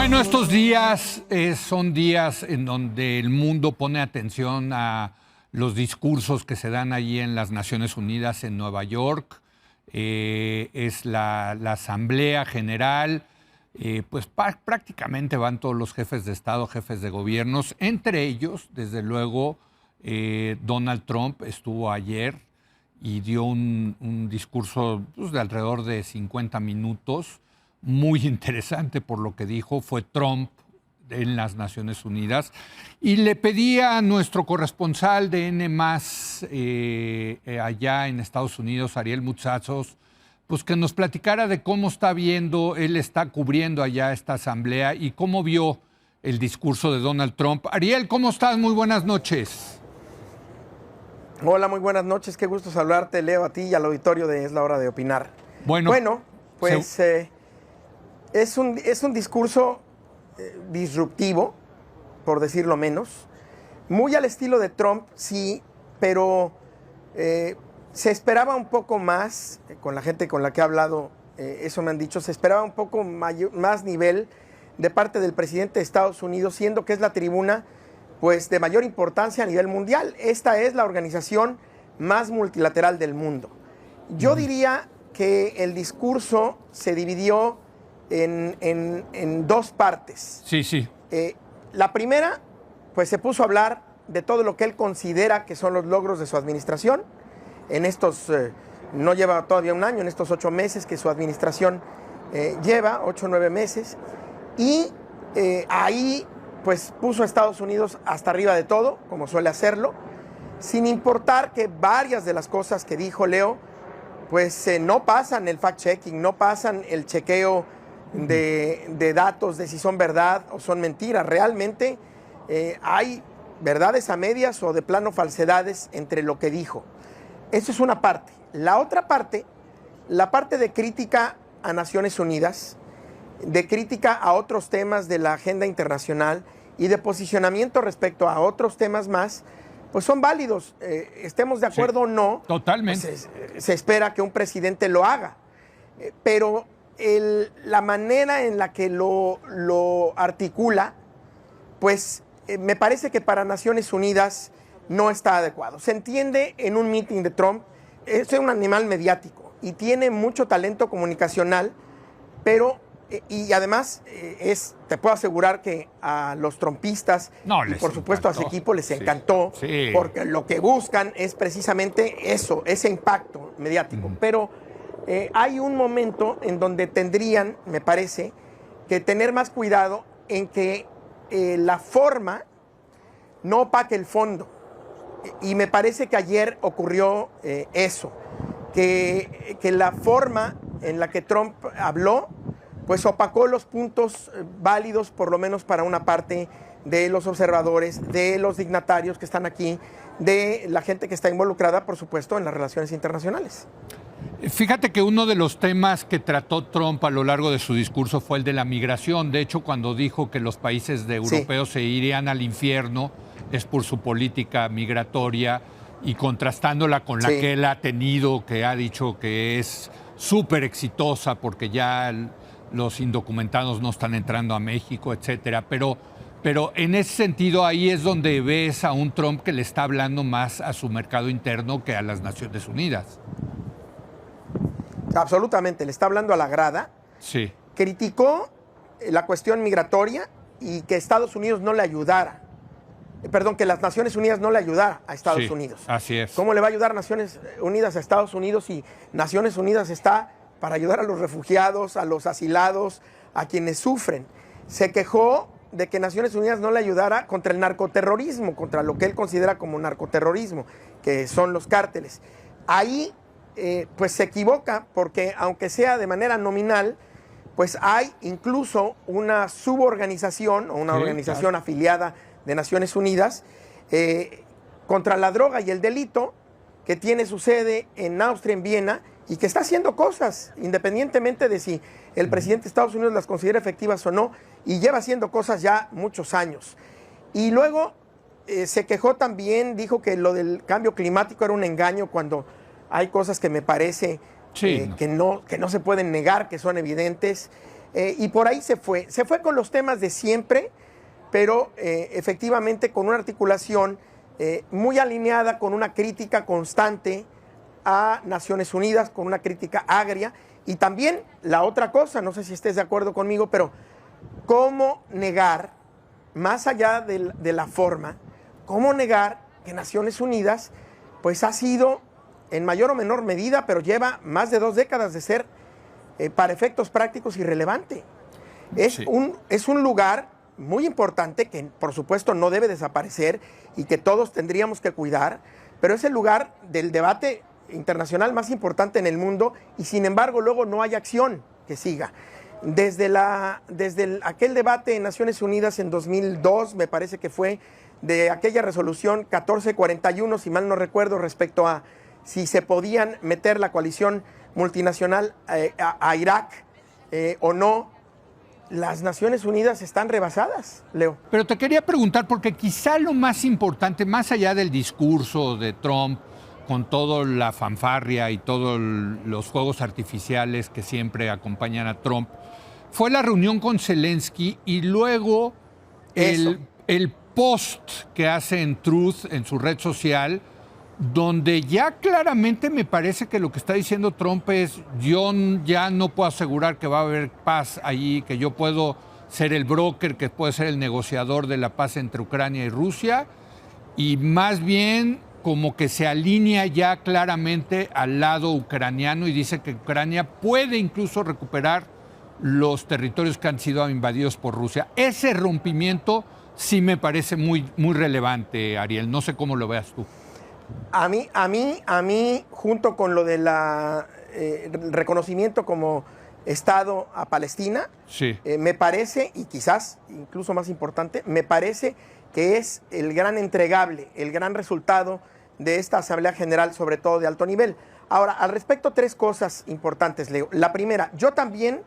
Bueno, estos días son días en donde el mundo pone atención a los discursos que se dan allí en las Naciones Unidas en Nueva York. Es la Asamblea General, pues prácticamente van todos los jefes de Estado, jefes de gobiernos, entre ellos, desde luego, Donald Trump estuvo ayer y dio un discurso pues, de alrededor de 50 minutos, muy interesante por lo que dijo. Fue Trump en las Naciones Unidas y le pedí a nuestro corresponsal de N+, allá en Estados Unidos, Ariel Mutsazos, pues que nos platicara de cómo está viendo, él está cubriendo allá esta asamblea y cómo vio el discurso de Donald Trump. Ariel, ¿cómo estás? Muy buenas noches. Hola, muy buenas noches. Qué gusto saludarte, Leo, a ti y al auditorio de Es la Hora de Opinar. Bueno, pues es un discurso disruptivo, por decirlo menos. Muy al estilo de Trump, sí, pero se esperaba un poco más, con la gente con la que he hablado, eso me han dicho, se esperaba un poco más nivel de parte del presidente de Estados Unidos, siendo que es la tribuna pues de mayor importancia a nivel mundial. Esta es la organización más multilateral del mundo. Yo diría que el discurso se dividió en dos partes. Sí. La primera, pues se puso a hablar de todo lo que él considera que son los logros de su administración. En estos, no lleva todavía un año, en estos 8 meses que su administración lleva, 8 o 9 meses. Y ahí pues puso a Estados Unidos hasta arriba de todo, como suele hacerlo, sin importar que varias de las cosas que dijo Leo, pues no pasan el fact-checking, no pasan el chequeo de datos de si son verdad o son mentiras. Realmente hay verdades a medias o de plano falsedades entre lo que dijo. Eso es una parte. La otra parte, la parte de crítica a Naciones Unidas, de crítica a otros temas de la agenda internacional y de posicionamiento respecto a otros temas más, pues son válidos. Estemos de acuerdo o no. Totalmente. Pues se espera que un presidente lo haga. Pero la manera en la que lo articula, pues me parece que para Naciones Unidas no está adecuado. Se entiende en un meeting de Trump, es un animal mediático y tiene mucho talento comunicacional, pero y además te puedo asegurar que a los trumpistas y por supuesto a su equipo les encantó, porque lo que buscan es precisamente eso, ese impacto mediático. Pero hay un momento en donde tendrían, me parece, que tener más cuidado en que la forma no opaque el fondo. Y me parece que ayer ocurrió eso, que la forma en la que Trump habló pues opacó los puntos válidos, por lo menos para una parte de los observadores, de los dignatarios que están aquí, de la gente que está involucrada, por supuesto, en las relaciones internacionales. Fíjate que uno de los temas que trató Trump a lo largo de su discurso fue el de la migración. De hecho, cuando dijo que los países europeos se irían al infierno, es por su política migratoria, y contrastándola con la que él ha tenido, que ha dicho que es súper exitosa porque ya los indocumentados no están entrando a México, etcétera. Pero en ese sentido, ahí es donde ves a un Trump que le está hablando más a su mercado interno que a las Naciones Unidas. Absolutamente, le está hablando a la grada. Sí. Criticó la cuestión migratoria y que Estados Unidos no le ayudara. Perdón, que las Naciones Unidas no le ayudara a Estados Unidos. Así es. ¿Cómo le va a ayudar Naciones Unidas a Estados Unidos si Naciones Unidas está para ayudar a los refugiados, a los asilados, a quienes sufren? Se quejó de que Naciones Unidas no le ayudara contra el narcoterrorismo, contra lo que él considera como narcoterrorismo, que son los cárteles. Ahí, pues se equivoca, porque aunque sea de manera nominal, pues hay incluso una suborganización o una organización afiliada de Naciones Unidas contra la droga y el delito, que tiene su sede en Austria, en Viena, y que está haciendo cosas, independientemente de si el presidente de Estados Unidos las considera efectivas o no, y lleva haciendo cosas ya muchos años. Y luego se quejó también, dijo que lo del cambio climático era un engaño, cuando hay cosas que me parece que no se pueden negar, que son evidentes. Y por ahí se fue. Se fue con los temas de siempre, pero efectivamente con una articulación muy alineada, con una crítica constante a Naciones Unidas, con una crítica agria. Y también la otra cosa, no sé si estés de acuerdo conmigo, pero ¿cómo negar, más allá de la forma, cómo negar que Naciones Unidas pues ha sido, en mayor o menor medida, pero lleva más de 2 décadas de ser, para efectos prácticos, irrelevante? Es un lugar muy importante que, por supuesto, no debe desaparecer y que todos tendríamos que cuidar, pero es el lugar del debate internacional más importante en el mundo y, sin embargo, luego no hay acción que siga. Desde aquel debate en Naciones Unidas en 2002, me parece que fue, de aquella resolución 1441, si mal no recuerdo, respecto a si se podían meter la coalición multinacional a Irak o no, las Naciones Unidas están rebasadas, Leo. Pero te quería preguntar, porque quizá lo más importante, más allá del discurso de Trump, con toda la fanfarria y todos los fuegos artificiales que siempre acompañan a Trump, fue la reunión con Zelensky y luego el post que hace en Truth, en su red social, donde ya claramente me parece que lo que está diciendo Trump es: yo ya no puedo asegurar que va a haber paz allí, que yo puedo ser el broker, que puedo ser el negociador de la paz entre Ucrania y Rusia, y más bien como que se alinea ya claramente al lado ucraniano y dice que Ucrania puede incluso recuperar los territorios que han sido invadidos por Rusia. Ese rompimiento sí me parece muy, muy relevante, Ariel. No sé cómo lo veas tú. A mí, junto con lo del reconocimiento como Estado a Palestina, sí, me parece, y quizás incluso más importante, me parece que es el gran entregable, el gran resultado de esta Asamblea General, sobre todo de alto nivel. Ahora, al respecto, 3 cosas importantes, Leo. La primera, yo también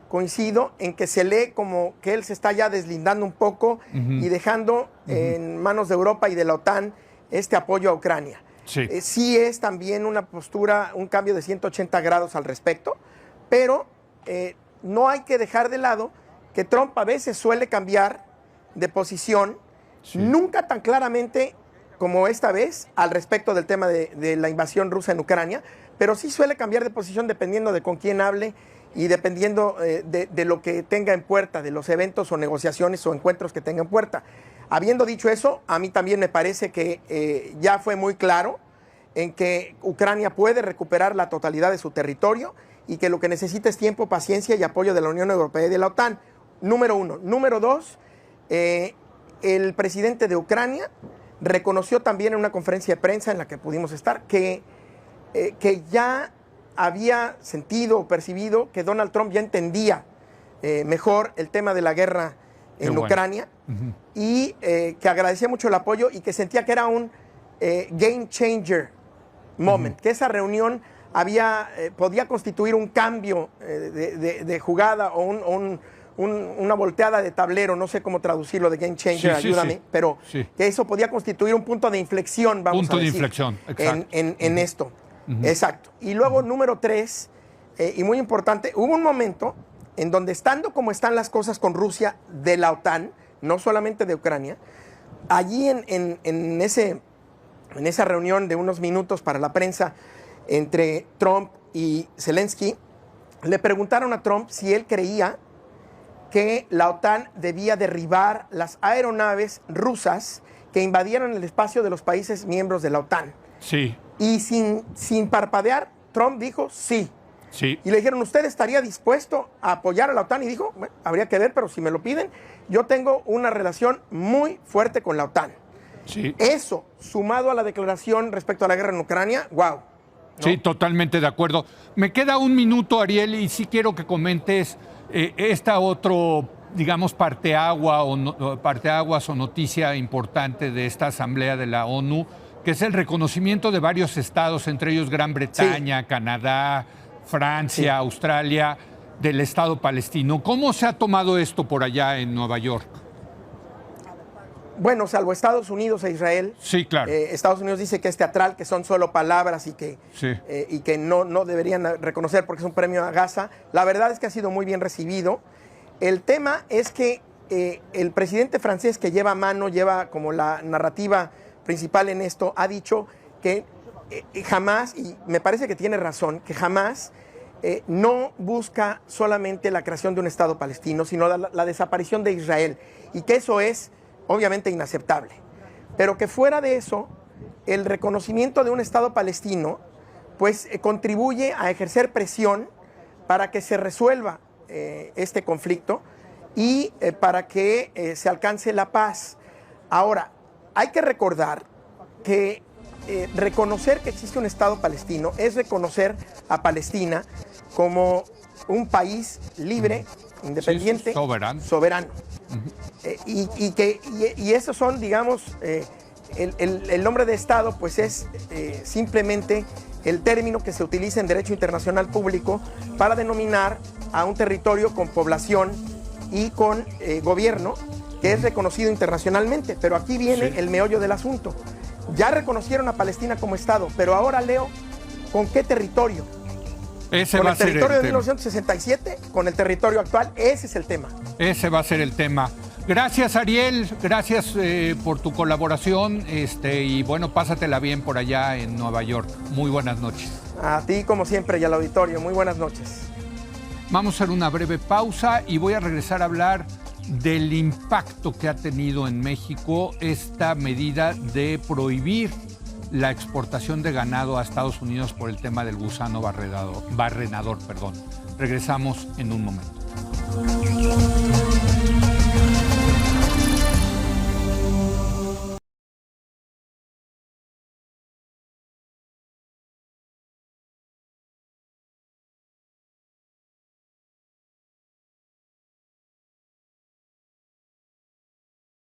coincido en que se lee como que él se está ya deslindando un poco y dejando en manos de Europa y de la OTAN este apoyo a Ucrania. Sí. Sí es también una postura, un cambio de 180 grados al respecto, pero no hay que dejar de lado que Trump a veces suele cambiar de posición, nunca tan claramente como esta vez, al respecto del tema de la invasión rusa en Ucrania, pero sí suele cambiar de posición dependiendo de con quién hable y dependiendo de lo que tenga en puerta, de los eventos o negociaciones o encuentros que tenga en puerta. Habiendo dicho eso, a mí también me parece que ya fue muy claro en que Ucrania puede recuperar la totalidad de su territorio y que lo que necesita es tiempo, paciencia y apoyo de la Unión Europea y de la OTAN. Número 1. Número 2, el presidente de Ucrania reconoció también en una conferencia de prensa en la que pudimos estar que ya había sentido o percibido que Donald Trump ya entendía mejor el tema de la guerra en Ucrania y que agradecía mucho el apoyo y que sentía que era un game changer moment, que esa reunión podía constituir un cambio de jugada o una volteada de tablero, no sé cómo traducirlo de game changer, ayúdame, pero que eso podía constituir un punto de inflexión, vamos a decir. Punto de inflexión, exacto. En esto, exacto. Y luego, número 3, y muy importante, hubo un momento en donde, estando como están las cosas con Rusia de la OTAN, no solamente de Ucrania, allí en esa reunión de unos minutos para la prensa entre Trump y Zelensky, le preguntaron a Trump si él creía que la OTAN debía derribar las aeronaves rusas que invadieron el espacio de los países miembros de la OTAN. Sí. Y sin parpadear, Trump dijo sí. Sí. Y le dijeron, ¿usted estaría dispuesto a apoyar a la OTAN? Y dijo, bueno, habría que ver, pero si me lo piden, yo tengo una relación muy fuerte con la OTAN. Sí. Eso, sumado a la declaración respecto a la guerra en Ucrania, wow. ¿No? Sí, totalmente de acuerdo. Me queda un minuto, Ariel, y sí quiero que comentes esta otro, digamos, parteaguas o noticia importante de esta asamblea de la ONU, que es el reconocimiento de varios estados, entre ellos Gran Bretaña, Canadá, Francia, Australia, del Estado palestino. ¿Cómo se ha tomado esto por allá en Nueva York? Bueno, salvo Estados Unidos e Israel. Sí, claro. Estados Unidos dice que es teatral, que son solo palabras y que no deberían reconocer porque es un premio a Gaza. La verdad es que ha sido muy bien recibido. El tema es que el presidente francés que lleva como la narrativa principal en esto, ha dicho que jamás, y me parece que tiene razón, que jamás no busca solamente la creación de un Estado palestino, sino la desaparición de Israel, y que eso es obviamente inaceptable. Pero que fuera de eso, el reconocimiento de un Estado palestino pues contribuye a ejercer presión para que se resuelva este conflicto y para que se alcance la paz. Ahora, hay que recordar que reconocer que existe un Estado palestino es reconocer a Palestina como un país libre, independiente, sí, soberano. Y esos son, digamos, el nombre de Estado, pues es simplemente el término que se utiliza en derecho internacional público para denominar a un territorio con población y con gobierno que es reconocido internacionalmente. Pero aquí viene el meollo del asunto. Ya reconocieron a Palestina como Estado, pero ahora, Leo, ¿con qué territorio? ¿Con el territorio de 1967? ¿Con el territorio actual? Ese es el tema. Ese va a ser el tema. Gracias, Ariel. Gracias por tu colaboración. Y bueno, pásatela bien por allá en Nueva York. Muy buenas noches. A ti, como siempre, y al auditorio. Muy buenas noches. Vamos a hacer una breve pausa y voy a regresar a hablar del impacto que ha tenido en México esta medida de prohibir la exportación de ganado a Estados Unidos por el tema del gusano barrenador. Regresamos en un momento.